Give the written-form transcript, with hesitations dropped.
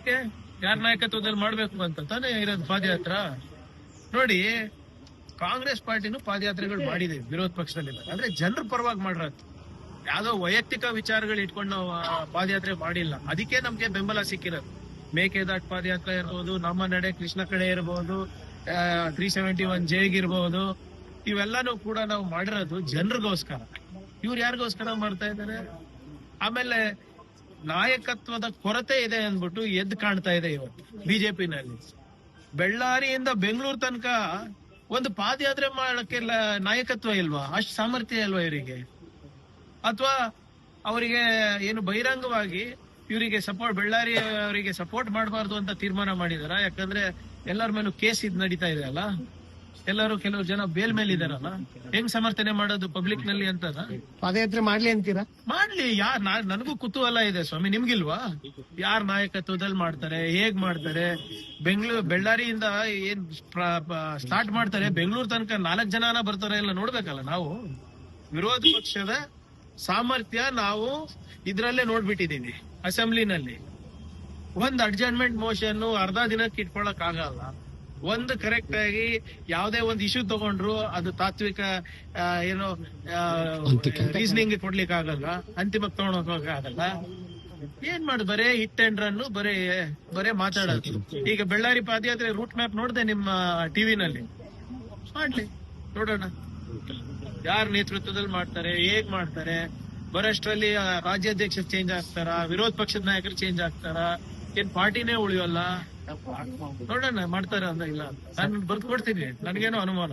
ಯಾಕೆ ಯಾರ ನಾಯಕತ್ವದಲ್ಲಿ ಮಾಡ್ಬೇಕು ಅಂತ ತಾನೇ ಇರೋದು ಪಾದಯಾತ್ರ. ನೋಡಿ, ಕಾಂಗ್ರೆಸ್ ಪಾರ್ಟಿನೂ ಪಾದಯಾತ್ರೆಗಳು ಮಾಡಿದೆ ವಿರೋಧ ಪಕ್ಷದಲ್ಲಿ, ಅಂದ್ರೆ ಜನರ ಪರವಾಗಿ ಮಾಡಿರೋದು. ಯಾವ್ದೋ ವೈಯಕ್ತಿಕ ವಿಚಾರಗಳು ಇಟ್ಕೊಂಡು ನಾವು ಪಾದಯಾತ್ರೆ ಮಾಡಿಲ್ಲ. ಅದಕ್ಕೆ ನಮ್ಗೆ ಬೆಂಬಲ ಸಿಕ್ಕಿರೋದು. ಮೇಕೆದಾಟ್ ಪಾದಯಾತ್ರೆ ಇರ್ಬೋದು, ನಮ್ಮ ನಡೆ ಕೃಷ್ಣ ಕಡೆ ಇರ್ಬೋದು, 371 ಜೈಗಿರ್ಬೋದು, ಇವೆಲ್ಲಾನು ಕೂಡ ನಾವು ಮಾಡಿರೋದು ಜನರಿಗೋಸ್ಕರ. ಇವ್ರು ಯಾರಿಗೋಸ್ಕರ ಮಾಡ್ತಾ ಇದ್ದಾರೆ? ಆಮೇಲೆ ನಾಯಕತ್ವದ ಕೊರತೆ ಇದೆ ಅಂದ್ಬಿಟ್ಟು ಎದ್ದು ಕಾಣ್ತಾ ಇದೆ ಇವತ್ತು ಬಿಜೆಪಿನಲ್ಲಿ. ಬೆಳ್ಳಾರಿಯಿಂದ ಬೆಂಗಳೂರು ತನಕ ಒಂದು ಪಾದಯಾತ್ರೆ ಮಾಡಕ್ಕೆ ನಾಯಕತ್ವ ಇಲ್ವಾ? ಅಷ್ಟು ಸಾಮರ್ಥ್ಯ ಇಲ್ವಾ ಇವರಿಗೆ? ಅಥವಾ ಅವರಿಗೆ ಏನು ಬಹಿರಂಗವಾಗಿ ಇವರಿಗೆ ಸಪೋರ್ಟ್, ಬೆಳ್ಳಾರಿ ಅವರಿಗೆ ಸಪೋರ್ಟ್ ಮಾಡಬಾರ್ದು ಅಂತ ತೀರ್ಮಾನ ಮಾಡಿದಾರ? ಯಾಕಂದ್ರೆ ಎಲ್ಲರ ಮೇಲೂ ಕೇಸ್ ನಡೀತಾ ಇದೆ ಅಲ್ಲ, ಎಲ್ಲರೂ ಕೆಲವು ಜನ ಬೇಲ್ ಮೇಲೆ ಇದಾರಲ್ಲ, ಹೆಂಗ್ ಸಮರ್ಥನೆ ಮಾಡೋದು ಪಬ್ಲಿಕ್ ನಲ್ಲಿ ಅಂತ? ಪಾದಯಾತ್ರೆ ಮಾಡ್ಲಿ ಅಂತೀರಾ? ಮಾಡ್ಲಿ. ನನಗೂ ಕುತೂಹಲ ಇದೆ ಸ್ವಾಮಿ, ನಿಮ್ಗಿಲ್ವಾ? ಯಾರ್ ನಾಯಕತ್ವದಲ್ಲಿ ಮಾಡ್ತಾರೆ, ಹೇಗ್ ಮಾಡ್ತಾರೆ? ಬೆಳ್ಳಾರಿಯಿಂದ ಏನ್ ಸ್ಟಾರ್ಟ್ ಮಾಡ್ತಾರೆ, ಬೆಂಗಳೂರು ತನಕ 4 ಜನನ ಬರ್ತಾರೆ ಎಲ್ಲ ನೋಡ್ಬೇಕಲ್ಲ ನಾವು. ವಿರೋಧ ಪಕ್ಷದ ಸಾಮರ್ಥ್ಯ ನಾವು ಇದ್ರಲ್ಲೇ ನೋಡ್ಬಿಟ್ಟಿದೀವಿ. ಅಸೆಂಬ್ಲಿನಲ್ಲಿ ಒಂದ್ ಅಡ್ಜರ್ನ್ಮೆಂಟ್ ಮೋಷನ್ ಅರ್ಧ ದಿನಕ್ಕೆ ಇಟ್ಕೊಳಕ್ ಆಗಲ್ಲ. ಒಂದು ಕರೆಕ್ಟ್ ಆಗಿ ಯಾವ್ದೇ ಒಂದು ಇಶ್ಯೂ ತಗೊಂಡ್ರು ಅದು ತಾತ್ವಿಕ ಏನೋ ರೀಸನಿಂಗ್ ಕೊಡ್ಲಿಕ್ಕೆ ಆಗಲ್ಲ, ಅಂತಿಮಕ್ಕೆ ತಗೊಂಡೋಗಕ್ ಆಗಲ್ಲ. ಏನ್ ಮಾಡುದು? ಬರೇ ಹಿಟ್ ಅಂಡ್ ರನ್, ಬರೇ ಮಾತಾಡೋದು. ಈಗ ಬೆಳ್ಳಾರಿ ಪಾದಯಾತ್ರೆ ರೂಟ್ ಮ್ಯಾಪ್ ನೋಡಿದೆ ನಿಮ್ಮ ಟಿವಿನಲ್ಲಿ. ಮಾಡ್ಲಿ, ನೋಡೋಣ ಯಾರ ನೇತೃತ್ವದಲ್ಲಿ ಮಾಡ್ತಾರೆ, ಹೇಗ್ ಮಾಡ್ತಾರೆ. ಬರೋಷ್ಟ್ರಲ್ಲಿ ರಾಜ್ಯಾಧ್ಯಕ್ಷ ಚೇಂಜ್ ಆಗ್ತಾರ, ವಿರೋಧ ಪಕ್ಷದ ನಾಯಕರು ಚೇಂಜ್ ಆಗ್ತಾರ, ಏನ್ ಪಾರ್ಟಿನೇ ಉಳಿಯೋಲ್ಲ? ನೋಡೋಣ ಮಾಡ್ತಾರ ಅಂತ. ಇಲ್ಲ, ನಾನು ಬರ್ದು ಕೊಡ್ತೀನಿ, ನನಗೇನೋ ಅನುಮಾನ.